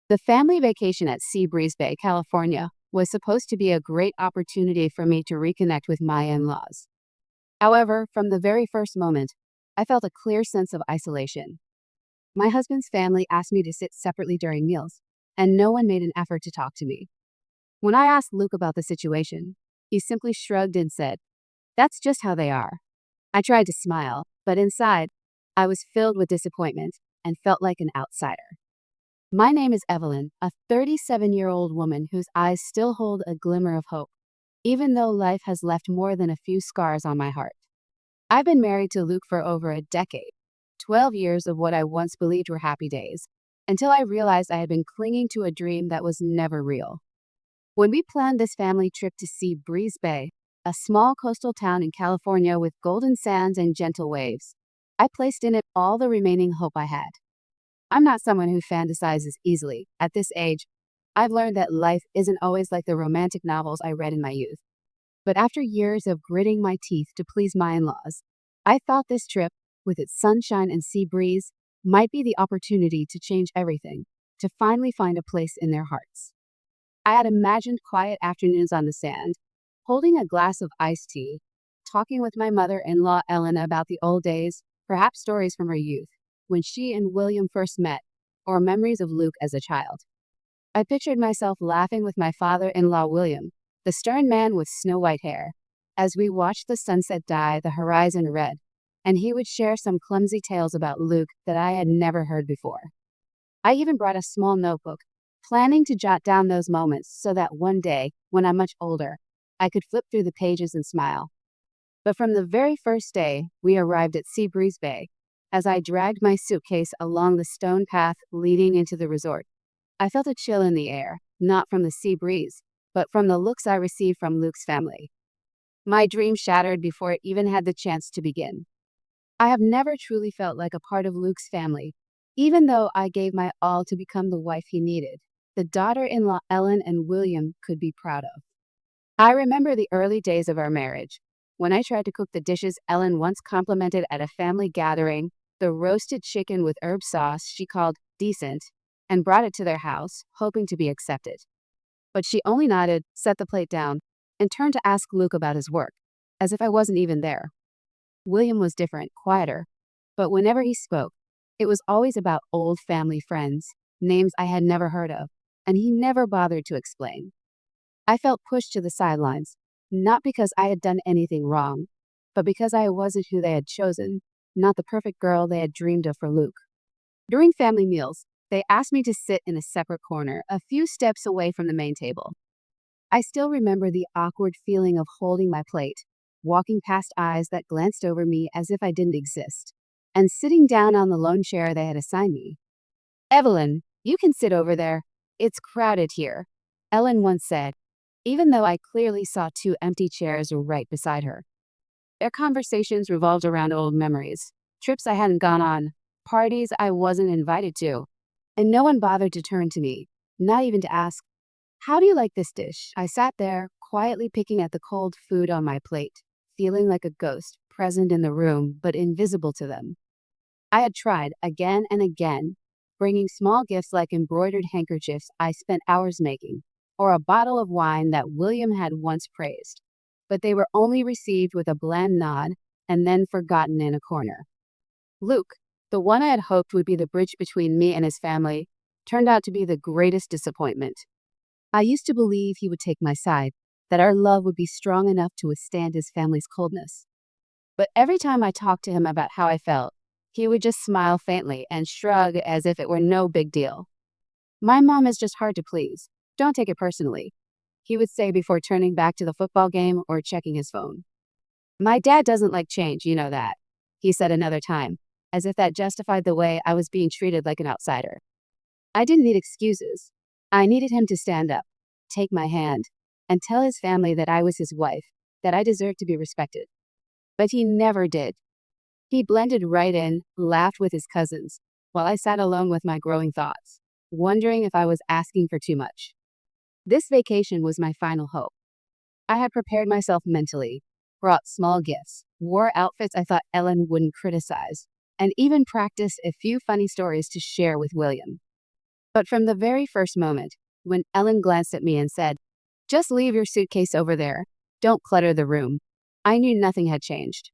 The family vacation at Sea Breeze Bay, California, was supposed to be a great opportunity for me to reconnect with my in laws. However, from the very first moment, I felt a clear sense of isolation. My husband's family asked me to sit separately during meals, and no one made an effort to talk to me. When I asked Luke about the situation, he simply shrugged and said, "That's just how they are." I tried to smile, but inside, I was filled with disappointment and felt like an outsider. My name is Evelyn, a 37-year-old woman whose eyes still hold a glimmer of hope, even though life has left more than a few scars on my heart. I've been married to Luke for over a decade, 12 years of what I once believed were happy days, until I realized I had been clinging to a dream that was never real. When we planned this family trip to Sea Breeze Bay, a small coastal town in California with golden sands and gentle waves, I placed in it all the remaining hope I had. I'm not someone who fantasizes easily. At this age, I've learned that life isn't always like the romantic novels I read in my youth. But after years of gritting my teeth to please my in-laws, I thought this trip, with its sunshine and sea breeze, might be the opportunity to change everything, to finally find a place in their hearts. I had imagined quiet afternoons on the sand, holding a glass of iced tea, talking with my mother-in-law Ellen about the old days, perhaps stories from her youth, when she and William first met, or memories of Luke as a child. I pictured myself laughing with my father-in-law William, the stern man with snow-white hair, as we watched the sunset dye the horizon red, and he would share some clumsy tales about Luke that I had never heard before. I even brought a small notebook, planning to jot down those moments so that one day, when I'm much older, I could flip through the pages and smile. But from the very first day we arrived at Sea Breeze Bay, as I dragged my suitcase along the stone path leading into the resort, I felt a chill in the air, not from the sea breeze, but from the looks I received from Luke's family. My dream shattered before it even had the chance to begin. I have never truly felt like a part of Luke's family, even though I gave my all to become the wife he needed, the daughter-in-law Ellen and William could be proud of. I remember the early days of our marriage, when I tried to cook the dishes Ellen once complimented at a family gathering, the roasted chicken with herb sauce she called decent, and brought it to their house, hoping to be accepted. But she only nodded, set the plate down, and turned to ask Luke about his work, as if I wasn't even there. William was different, quieter, but whenever he spoke, it was always about old family friends, names I had never heard of, and he never bothered to explain. I felt pushed to the sidelines, not because I had done anything wrong, but because I wasn't who they had chosen, not the perfect girl they had dreamed of for Luke. During family meals, they asked me to sit in a separate corner, a few steps away from the main table. I still remember the awkward feeling of holding my plate, walking past eyes that glanced over me as if I didn't exist, and sitting down on the lone chair they had assigned me. "Evelyn, you can sit over there. It's crowded here," Ellen once said, even though I clearly saw two empty chairs right beside her. Their conversations revolved around old memories, trips I hadn't gone on, parties I wasn't invited to, and no one bothered to turn to me, not even to ask, "How do you like this dish?" I sat there, quietly picking at the cold food on my plate, feeling like a ghost, present in the room, but invisible to them. I had tried again and again, bringing small gifts like embroidered handkerchiefs I spent hours making, or a bottle of wine that William had once praised, but they were only received with a bland nod and then forgotten in a corner. Luke, the one I had hoped would be the bridge between me and his family, turned out to be the greatest disappointment. I used to believe he would take my side, that our love would be strong enough to withstand his family's coldness. But every time I talked to him about how I felt, he would just smile faintly and shrug as if it were no big deal. "My mom is just hard to please. Don't take it personally," he would say before turning back to the football game or checking his phone. "My dad doesn't like change, you know that," he said another time, as if that justified the way I was being treated like an outsider. I didn't need excuses. I needed him to stand up, take my hand, and tell his family that I was his wife, that I deserved to be respected. But he never did. He blended right in, laughed with his cousins, while I sat alone with my growing thoughts, wondering if I was asking for too much. This vacation was my final hope. I had prepared myself mentally, brought small gifts, wore outfits I thought Ellen wouldn't criticize, and even practiced a few funny stories to share with William. But from the very first moment, when Ellen glanced at me and said, "Just leave your suitcase over there. Don't clutter the room," I knew nothing had changed.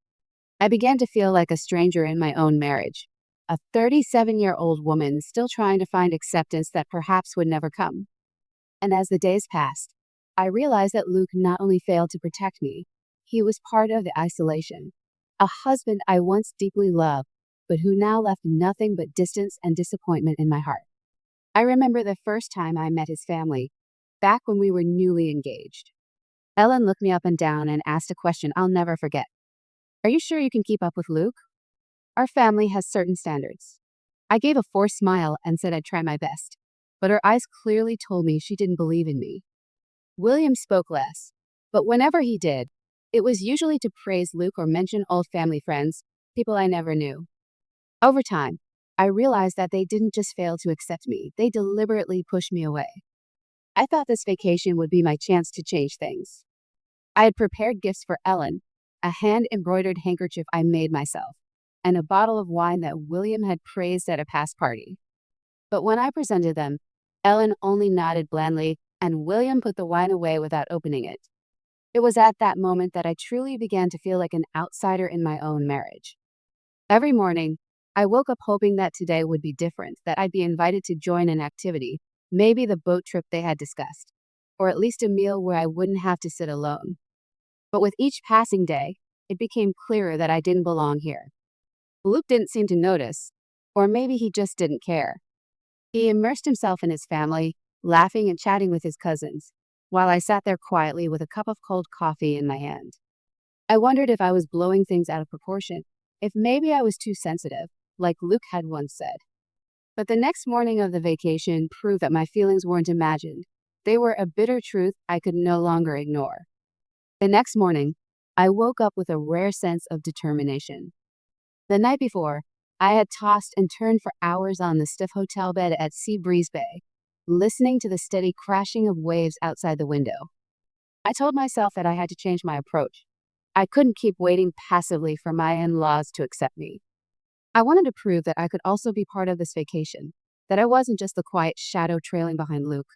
I began to feel like a stranger in my own marriage, a 37-year-old woman still trying to find acceptance that perhaps would never come. And as the days passed, I realized that Luke not only failed to protect me, he was part of the isolation. A husband I once deeply loved, but who now left nothing but distance and disappointment in my heart. I remember the first time I met his family, back when we were newly engaged. Ellen looked me up and down and asked a question I'll never forget. "Are you sure you can keep up with Luke? Our family has certain standards." I gave a forced smile and said I'd try my best, but her eyes clearly told me she didn't believe in me. William spoke less, but whenever he did, it was usually to praise Luke or mention old family friends, people I never knew. Over time, I realized that they didn't just fail to accept me, they deliberately pushed me away. I thought this vacation would be my chance to change things. I had prepared gifts for Ellen, a hand-embroidered handkerchief I made myself, and a bottle of wine that William had praised at a past party. But when I presented them, Ellen only nodded blandly, and William put the wine away without opening it. It was at that moment that I truly began to feel like an outsider in my own marriage. Every morning, I woke up hoping that today would be different, that I'd be invited to join an activity, maybe the boat trip they had discussed, or at least a meal where I wouldn't have to sit alone. But with each passing day, it became clearer that I didn't belong here. Luke didn't seem to notice, or maybe he just didn't care. He immersed himself in his family, laughing and chatting with his cousins, while I sat there quietly with a cup of cold coffee in my hand. I wondered if I was blowing things out of proportion, if maybe I was too sensitive, like Luke had once said. But the next morning of the vacation proved that my feelings weren't imagined. They were a bitter truth I could no longer ignore. The next morning, I woke up with a rare sense of determination. The night before, I had tossed and turned for hours on the stiff hotel bed at Sea Breeze Bay, listening to the steady crashing of waves outside the window. I told myself that I had to change my approach. I couldn't keep waiting passively for my in-laws to accept me. I wanted to prove that I could also be part of this vacation, that I wasn't just the quiet shadow trailing behind Luke.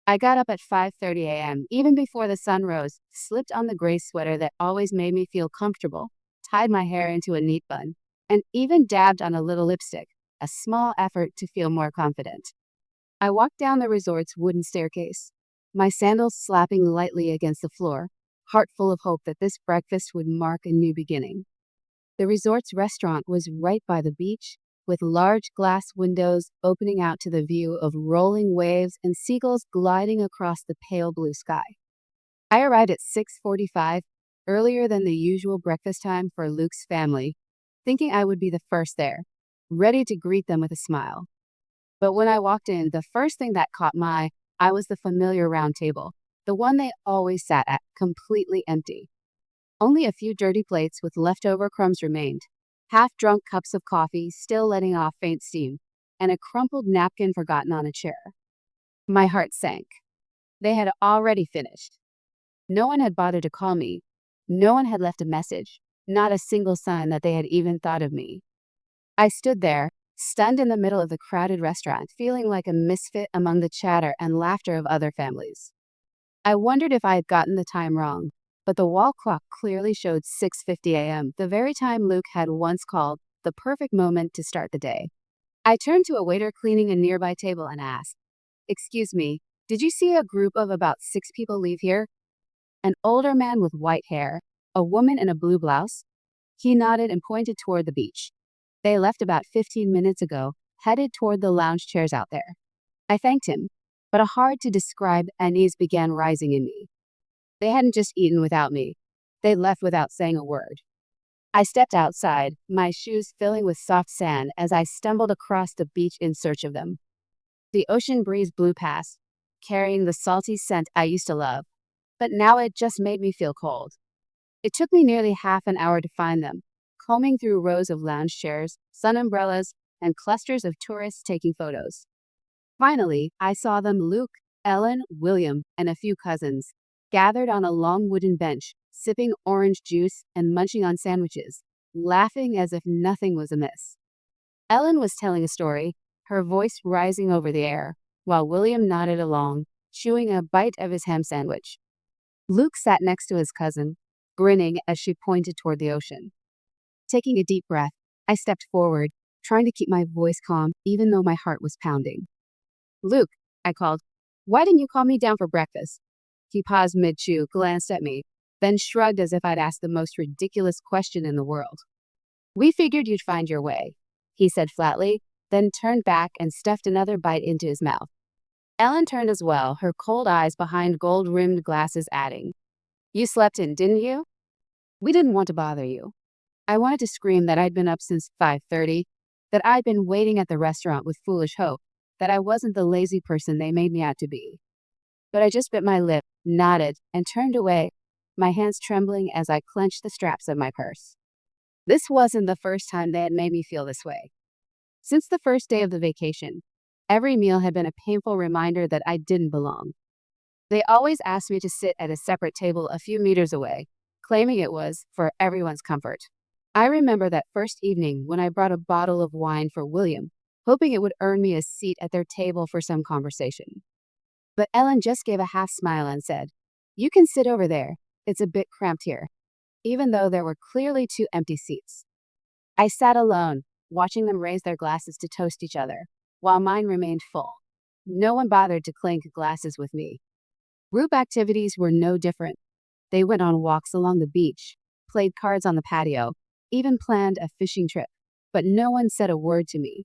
I got up at 5:30 a.m., even before the sun rose, slipped on the gray sweater that always made me feel comfortable, tied my hair into a neat bun, and even dabbed on a little lipstick, a small effort to feel more confident. I walked down the resort's wooden staircase, my sandals slapping lightly against the floor, heart full of hope that this breakfast would mark a new beginning. The resort's restaurant was right by the beach, with large glass windows opening out to the view of rolling waves and seagulls gliding across the pale blue sky. I arrived at 6:45, earlier than the usual breakfast time for Luke's family, thinking I would be the first there, ready to greet them with a smile. But when I walked in, the first thing that caught my eye was the familiar round table, the one they always sat at, completely empty. Only a few dirty plates with leftover crumbs remained, half-drunk cups of coffee still letting off faint steam, and a crumpled napkin forgotten on a chair. My heart sank. They had already finished. No one had bothered to call me. No one had left a message, not a single sign that they had even thought of me. I stood there, stunned in the middle of the crowded restaurant, feeling like a misfit among the chatter and laughter of other families. I wondered if I had gotten the time wrong, but the wall clock clearly showed 6:50 a.m., the very time Luke had once called the perfect moment to start the day. I turned to a waiter cleaning a nearby table and asked, "Excuse me, did you see a group of about 6 people leave here?" An older man with white hair, a woman in a blue blouse. He nodded and pointed toward the beach. They left about 15 minutes ago, headed toward the lounge chairs out there. I thanked him, but a hard-to-describe unease began rising in me. They hadn't just eaten without me. They left without saying a word. I stepped outside, my shoes filling with soft sand as I stumbled across the beach in search of them. The ocean breeze blew past, carrying the salty scent I used to love, but now it just made me feel cold. It took me nearly half an hour to find them, combing through rows of lounge chairs, sun umbrellas, and clusters of tourists taking photos. Finally, I saw them: Luke, Ellen, William, and a few cousins, gathered on a long wooden bench, sipping orange juice and munching on sandwiches, laughing as if nothing was amiss. Ellen was telling a story, her voice rising over the air, while William nodded along, chewing a bite of his ham sandwich. Luke sat next to his cousin, grinning as she pointed toward the ocean. Taking a deep breath, I stepped forward, trying to keep my voice calm even though my heart was pounding. "Luke," I called, "why didn't you call me down for breakfast?" He paused mid-chew, glanced at me, then shrugged as if I'd asked the most ridiculous question in the world. "We figured you'd find your way," he said flatly, then turned back and stuffed another bite into his mouth. Ellen turned as well, her cold eyes behind gold-rimmed glasses adding, "You slept in, didn't you?" "We didn't want to bother you." I wanted to scream that I'd been up since 5:30, that I'd been waiting at the restaurant with foolish hope, that I wasn't the lazy person they made me out to be. But I just bit my lip, nodded, and turned away, my hands trembling as I clenched the straps of my purse. This wasn't the first time they had made me feel this way. Since the first day of the vacation, every meal had been a painful reminder that I didn't belong. They always asked me to sit at a separate table a few meters away, claiming it was for everyone's comfort. I remember that first evening when I brought a bottle of wine for William, hoping it would earn me a seat at their table for some conversation. But Ellen just gave a half smile and said, "You can sit over there. It's a bit cramped here," even though there were clearly two empty seats. I sat alone, watching them raise their glasses to toast each other, while mine remained full. No one bothered to clink glasses with me. Group activities were no different. They went on walks along the beach, played cards on the patio, even planned a fishing trip, but no one said a word to me.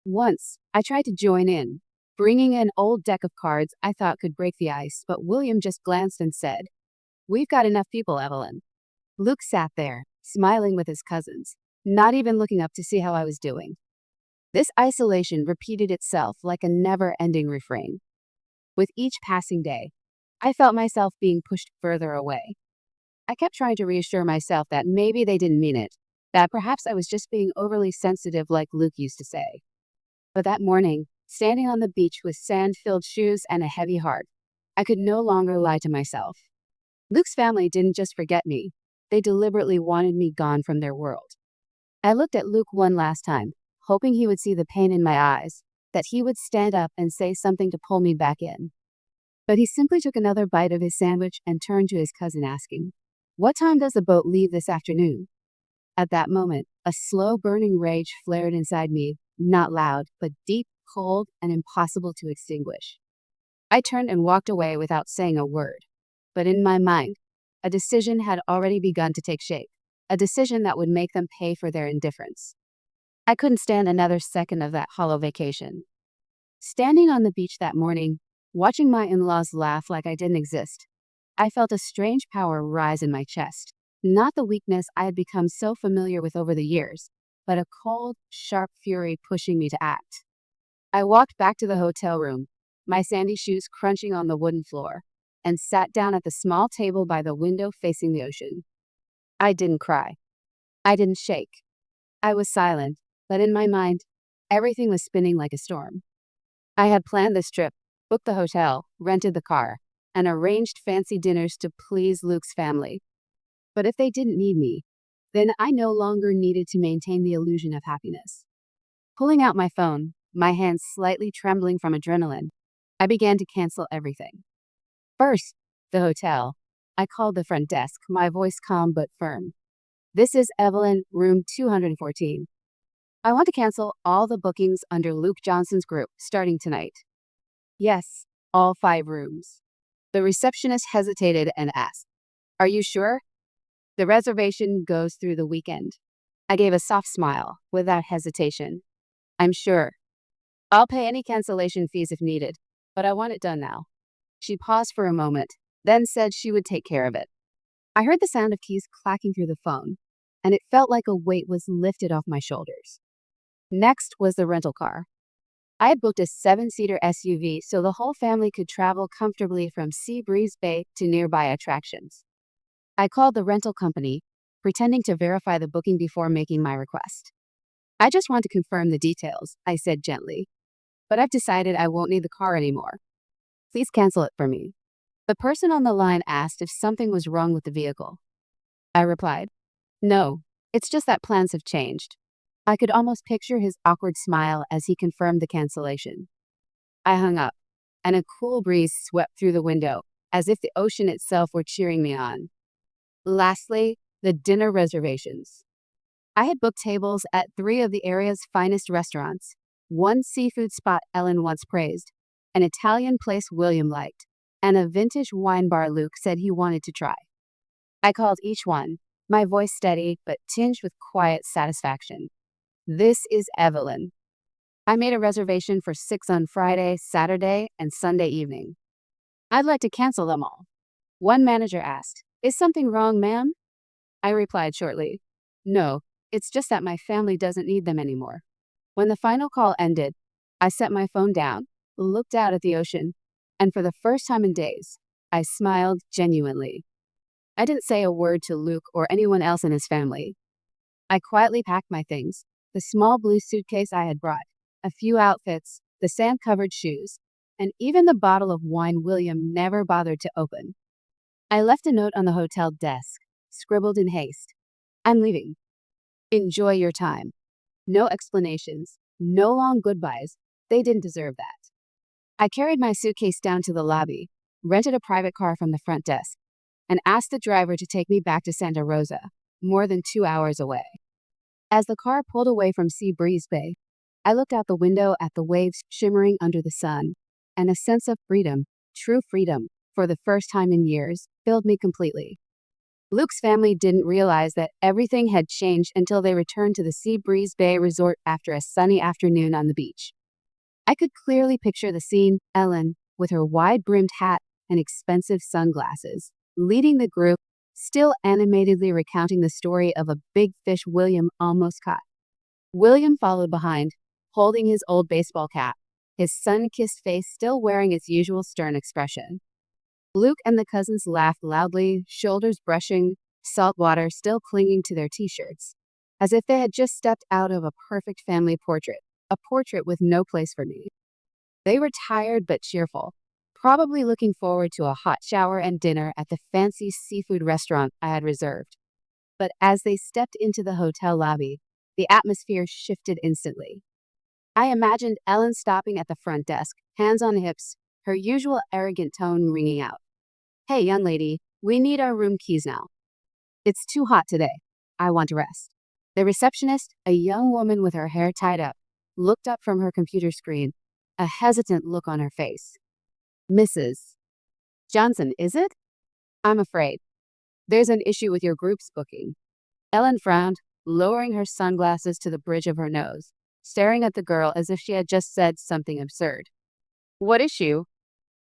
Once, I tried to join in, bringing an old deck of cards I thought could break the ice, but William just glanced and said, "We've got enough people, Evelyn." Luke sat there, smiling with his cousins, not even looking up to see how I was doing. This isolation repeated itself like a never-ending refrain. With each passing day, I felt myself being pushed further away. I kept trying to reassure myself that maybe they didn't mean it, that perhaps I was just being overly sensitive like Luke used to say. But that morning, standing on the beach with sand-filled shoes and a heavy heart, I could no longer lie to myself. Luke's family didn't just forget me. They deliberately wanted me gone from their world. I looked at Luke one last time, hoping he would see the pain in my eyes, that he would stand up and say something to pull me back in. But he simply took another bite of his sandwich and turned to his cousin asking, "What time does the boat leave this afternoon?" At that moment, a slow burning rage flared inside me, not loud, but deep, cold, and impossible to extinguish. I turned and walked away without saying a word. But in my mind, a decision had already begun to take shape, a decision that would make them pay for their indifference. I couldn't stand another second of that hollow vacation. Standing on the beach that morning, watching my in-laws laugh like I didn't exist, I felt a strange power rise in my chest, not the weakness I had become so familiar with over the years, but a cold, sharp fury pushing me to act. I walked back to the hotel room, my sandy shoes crunching on the wooden floor, and sat down at the small table by the window facing the ocean. I didn't cry. I didn't shake. I was silent, but in my mind, everything was spinning like a storm. I had planned this trip, booked the hotel, rented the car, and arranged fancy dinners to please Luke's family. But if they didn't need me, then I no longer needed to maintain the illusion of happiness. Pulling out my phone, my hands slightly trembling from adrenaline, I began to cancel everything. First, the hotel. I called the front desk, my voice calm but firm. "This is Evelyn, room 214. I want to cancel all the bookings under Luke Johnson's group starting tonight." "Yes, all 5 rooms." The receptionist hesitated and asked, "Are you sure?" "The reservation goes through the weekend." I gave a soft smile, without hesitation. "I'm sure. I'll pay any cancellation fees if needed, but I want it done now." She paused for a moment, then said she would take care of it. I heard the sound of keys clacking through the phone, and it felt like a weight was lifted off my shoulders. Next was the rental car. I had booked a 7-seater SUV so the whole family could travel comfortably from Sea Breeze Bay to nearby attractions. I called the rental company, pretending to verify the booking before making my request. "I just want to confirm the details," I said gently. "But I've decided I won't need the car anymore. Please cancel it for me." The person on the line asked if something was wrong with the vehicle. I replied, "No, it's just that plans have changed." I could almost picture his awkward smile as he confirmed the cancellation. I hung up, and a cool breeze swept through the window, as if the ocean itself were cheering me on. Lastly, the dinner reservations. I had booked tables at three of the area's finest restaurants, one seafood spot Ellen once praised, an Italian place William liked, and a vintage wine bar Luke said he wanted to try. I called each one, my voice steady but tinged with quiet satisfaction. This is Evelyn. I made a reservation for 6 on Friday, Saturday, and Sunday evening. I'd like to cancel them all. One manager asked, "Is something wrong, ma'am?" I replied shortly, "No, it's just that my family doesn't need them anymore." When the final call ended, I set my phone down, looked out at the ocean, and for the first time in days, I smiled genuinely. I didn't say a word to Luke or anyone else in his family. I quietly packed my things, the small blue suitcase I had brought, a few outfits, the sand-covered shoes, and even the bottle of wine William never bothered to open. I left a note on the hotel desk, scribbled in haste. "I'm leaving. Enjoy your time." No explanations, no long goodbyes. They didn't deserve that. I carried my suitcase down to the lobby, rented a private car from the front desk, and asked the driver to take me back to Santa Rosa, more than 2 hours away. As the car pulled away from Sea Breeze Bay, I looked out the window at the waves shimmering under the sun, and a sense of freedom, true freedom, for the first time in years, filled me completely. Luke's family didn't realize that everything had changed until they returned to the Sea Breeze Bay resort after a sunny afternoon on the beach. I could clearly picture the scene: Ellen, with her wide-brimmed hat and expensive sunglasses, leading the group, still animatedly recounting the story of a big fish William almost caught. William followed behind, holding his old baseball cap, his sun-kissed face still wearing its usual stern expression. Luke and the cousins laughed loudly, shoulders brushing, salt water still clinging to their t-shirts, as if they had just stepped out of a perfect family portrait, a portrait with no place for me. They were tired but cheerful, probably looking forward to a hot shower and dinner at the fancy seafood restaurant I had reserved. But as they stepped into the hotel lobby, the atmosphere shifted instantly. I imagined Ellen stopping at the front desk, hands on hips, her usual arrogant tone ringing out. "Hey, young lady, we need our room keys now. It's too hot today. I want to rest." The receptionist, a young woman with her hair tied up, looked up from her computer screen, a hesitant look on her face. "Mrs. Johnson, is it? I'm afraid there's an issue with your group's booking." Ellen frowned, lowering her sunglasses to the bridge of her nose, staring at the girl as if she had just said something absurd. "What issue?"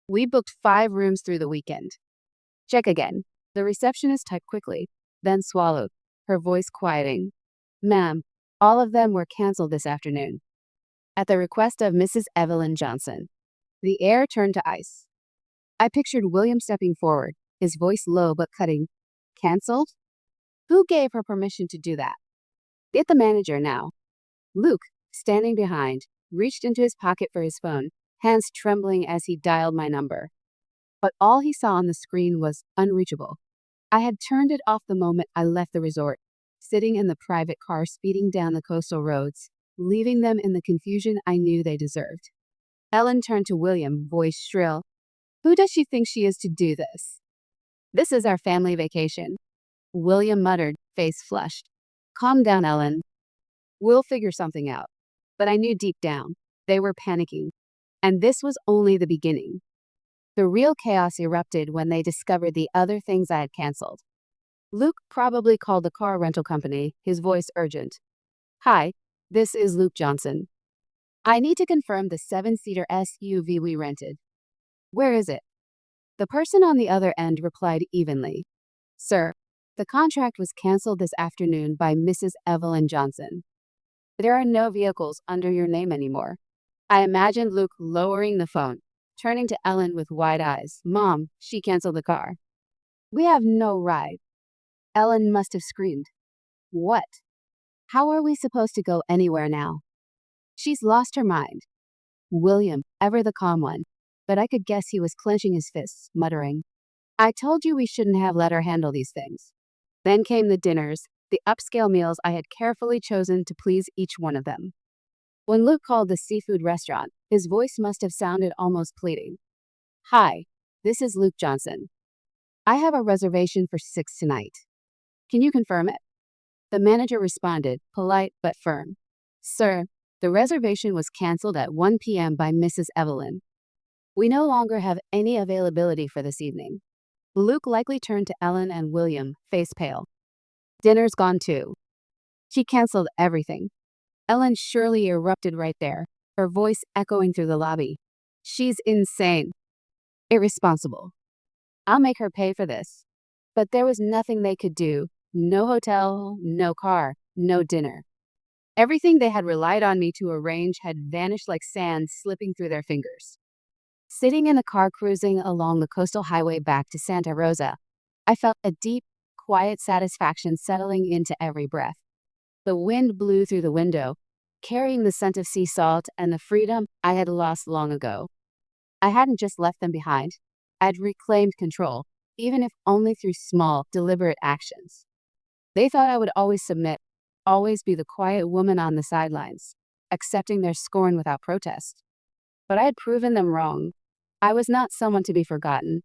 "We booked 5 rooms through the weekend." "Check again." The receptionist typed quickly, then swallowed, her voice quieting. "Ma'am, all of them were canceled this afternoon, at the request of Mrs. Evelyn Johnson." The air turned to ice. I pictured William stepping forward, his voice low but cutting. "Canceled? Who gave her permission to do that? Get the manager now." Luke, standing behind, reached into his pocket for his phone, hands trembling as he dialed my number. But all he saw on the screen was unreachable. I had turned it off the moment I left the resort, sitting in the private car speeding down the coastal roads, leaving them in the confusion I knew they deserved. Ellen turned to William, voice shrill. "Who does she think she is to do this?" "This is our family vacation," William muttered, face flushed. "Calm down, Ellen. We'll figure something out." But I knew deep down, they were panicking. And this was only the beginning. The real chaos erupted when they discovered the other things I had canceled. Luke probably called the car rental company, his voice urgent. "Hi, this is Luke Johnson. I need to confirm the 7-seater SUV we rented. Where is it?" The person on the other end replied evenly. "Sir, the contract was canceled this afternoon by Mrs. Evelyn Johnson. There are no vehicles under your name anymore." I imagined Luke lowering the phone, turning to Ellen with wide eyes. "Mom, she canceled the car." "We have no ride." Ellen must have screamed. "What? How are we supposed to go anywhere now?" "She's lost her mind." William, ever the calm one, but I could guess he was clenching his fists, muttering, "I told you we shouldn't have let her handle these things." Then came the dinners, the upscale meals I had carefully chosen to please each one of them. When Luke called the seafood restaurant, his voice must have sounded almost pleading. Hi, this is Luke Johnson. I have a reservation for 6 tonight. Can you confirm it? The manager responded, polite but firm. Sir, the reservation was canceled at 1 p.m. by Mrs. Evelyn. We no longer have any availability for this evening. Luke likely turned to Ellen and William, face pale. Dinner's gone too. She canceled everything. Ellen surely erupted right there, her voice echoing through the lobby. She's insane. Irresponsible. I'll make her pay for this. But there was nothing they could do. No hotel, no car, no dinner. Everything they had relied on me to arrange had vanished like sand slipping through their fingers. Sitting in the car cruising along the coastal highway back to Santa Rosa, I felt a deep, quiet satisfaction settling into every breath. The wind blew through the window, carrying the scent of sea salt and the freedom I had lost long ago. I hadn't just left them behind. I'd reclaimed control, even if only through small, deliberate actions. They thought I would always submit, always be the quiet woman on the sidelines, accepting their scorn without protest. But I had proven them wrong. I was not someone to be forgotten,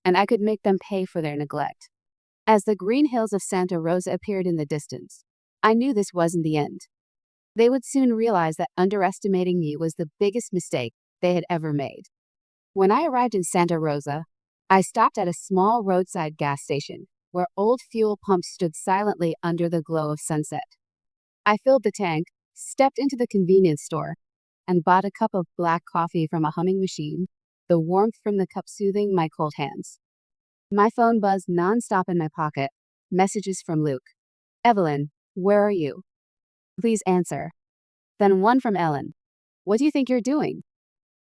and I could make them pay for their neglect. As the green hills of Santa Rosa appeared in the distance, I knew this wasn't the end. They would soon realize that underestimating me was the biggest mistake they had ever made. When I arrived in Santa Rosa, I stopped at a small roadside gas station where old fuel pumps stood silently under the glow of sunset. I filled the tank, stepped into the convenience store, and bought a cup of black coffee from a humming machine, the warmth from the cup soothing my cold hands. My phone buzzed nonstop in my pocket, messages from Luke. Evelyn, where are you? Please answer. Then one from Ellen. What do you think you're doing?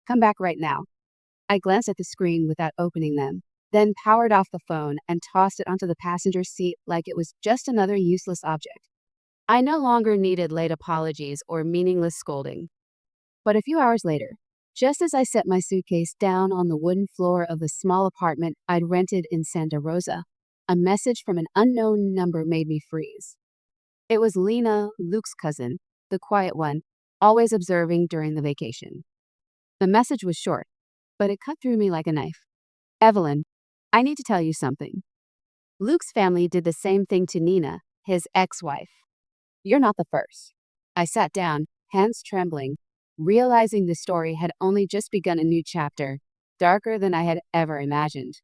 Come back right now. I glanced at the screen without opening them, then powered off the phone and tossed it onto the passenger seat like it was just another useless object. I no longer needed late apologies or meaningless scolding. But a few hours later, just as I set my suitcase down on the wooden floor of the small apartment I'd rented in Santa Rosa, a message from an unknown number made me freeze. It was Lena, Luke's cousin, the quiet one, always observing during the vacation. The message was short, but it cut through me like a knife. Evelyn, I need to tell you something. Luke's family did the same thing to Nina, his ex-wife. You're not the first. I sat down, hands trembling, realizing the story had only just begun a new chapter, darker than I had ever imagined.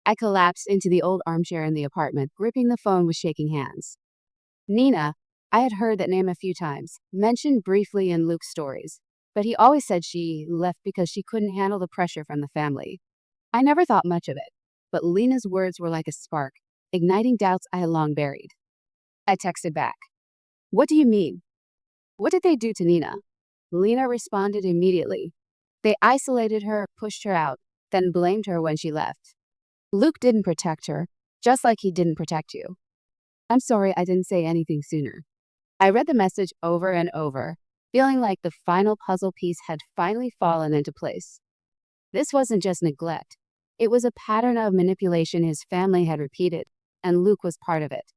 I collapsed into the old armchair in the apartment, gripping the phone with shaking hands. Nina, I had heard that name a few times, mentioned briefly in Luke's stories, but he always said she left because she couldn't handle the pressure from the family. I never thought much of it, but Lena's words were like a spark, igniting doubts I had long buried. I texted back. What do you mean? What did they do to Nina? Lena responded immediately. They isolated her, pushed her out, then blamed her when she left. Luke didn't protect her, just like he didn't protect you. I'm sorry I didn't say anything sooner. I read the message over and over, feeling like the final puzzle piece had finally fallen into place. This wasn't just neglect. It was a pattern of manipulation his family had repeated, and Luke was part of it.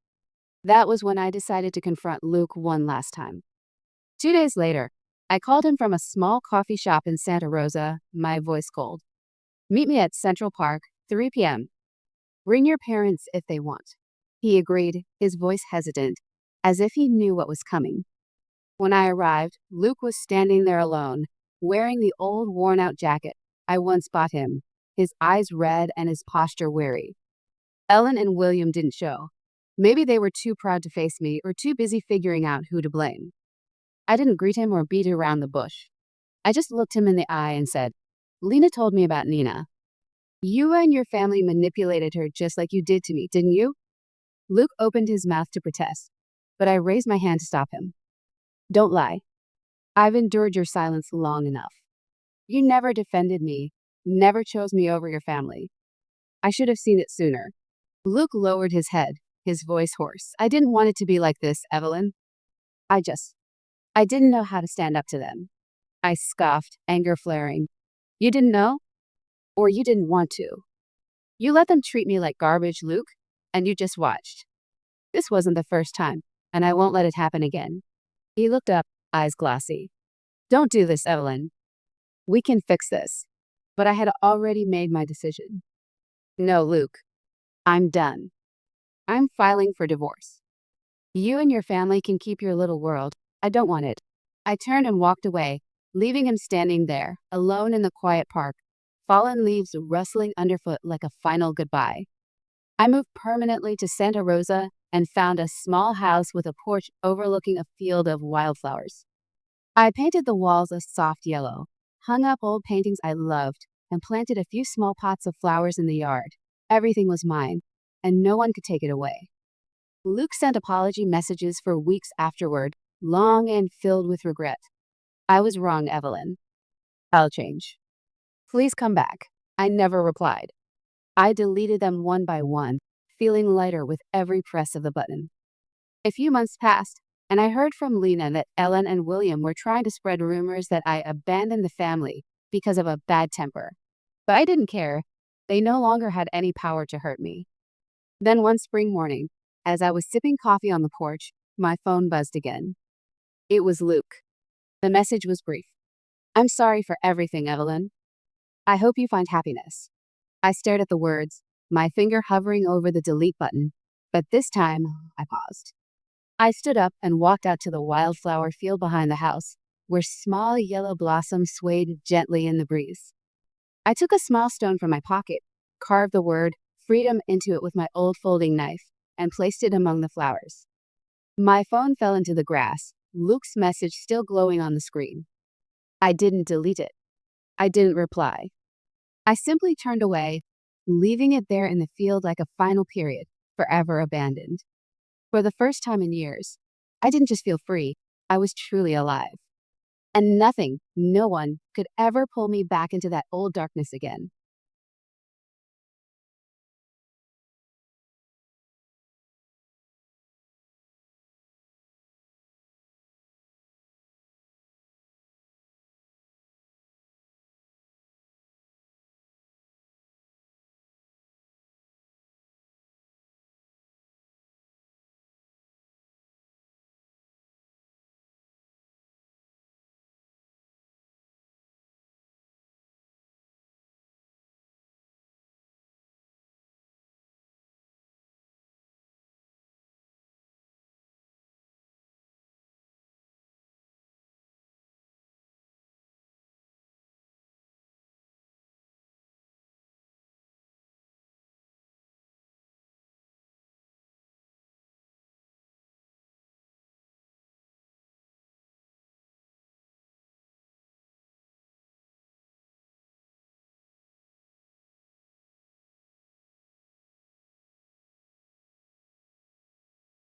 That was when I decided to confront Luke one last time. 2 days later, I called him from a small coffee shop in Santa Rosa, my voice cold. Meet me at Central Park, 3 p.m. Bring your parents if they want. He agreed, his voice hesitant, as if he knew what was coming. When I arrived, Luke was standing there alone, wearing the old worn-out jacket I once bought him, his eyes red and his posture weary. Ellen and William didn't show. Maybe they were too proud to face me or too busy figuring out who to blame. I didn't greet him or beat around the bush. I just looked him in the eye and said, Lena told me about Nina. You and your family manipulated her just like you did to me, didn't you? Luke opened his mouth to protest, but I raised my hand to stop him. Don't lie. I've endured your silence long enough. You never defended me, never chose me over your family. I should have seen it sooner. Luke lowered his head, his voice hoarse. I didn't want it to be like this, Evelyn. I didn't know how to stand up to them. I scoffed, anger flaring. You didn't know? Or you didn't want to? You let them treat me like garbage, Luke, and you just watched. This wasn't the first time, and I won't let it happen again. He looked up, eyes glossy. Don't do this, Evelyn. We can fix this. But I had already made my decision. No, Luke. I'm done. I'm filing for divorce. You and your family can keep your little world. I don't want it. I turned and walked away, leaving him standing there, alone in the quiet park, fallen leaves rustling underfoot like a final goodbye. I moved permanently to Santa Rosa and found a small house with a porch overlooking a field of wildflowers. I painted the walls a soft yellow, hung up old paintings I loved, and planted a few small pots of flowers in the yard. Everything was mine, and no one could take it away. Luke sent apology messages for weeks afterward, long and filled with regret. I was wrong, Evelyn. I'll change. Please come back. I never replied. I deleted them one by one, feeling lighter with every press of the button. A few months passed, and I heard from Lena that Ellen and William were trying to spread rumors that I abandoned the family because of a bad temper. But I didn't care. They no longer had any power to hurt me. Then one spring morning, as I was sipping coffee on the porch, my phone buzzed again. It was Luke. The message was brief. I'm sorry for everything, Evelyn. I hope you find happiness. I stared at the words, my finger hovering over the delete button, but this time I paused. I stood up and walked out to the wildflower field behind the house, where small yellow blossoms swayed gently in the breeze. I took a small stone from my pocket, carved the word freedom into it with my old folding knife, and placed it among the flowers. My phone fell into the grass, Luke's message still glowing on the screen. I didn't delete it. I didn't reply. I simply turned away, leaving it there in the field like a final period, forever abandoned. For the first time in years, I didn't just feel free, I was truly alive. And nothing, no one, could ever pull me back into that old darkness again.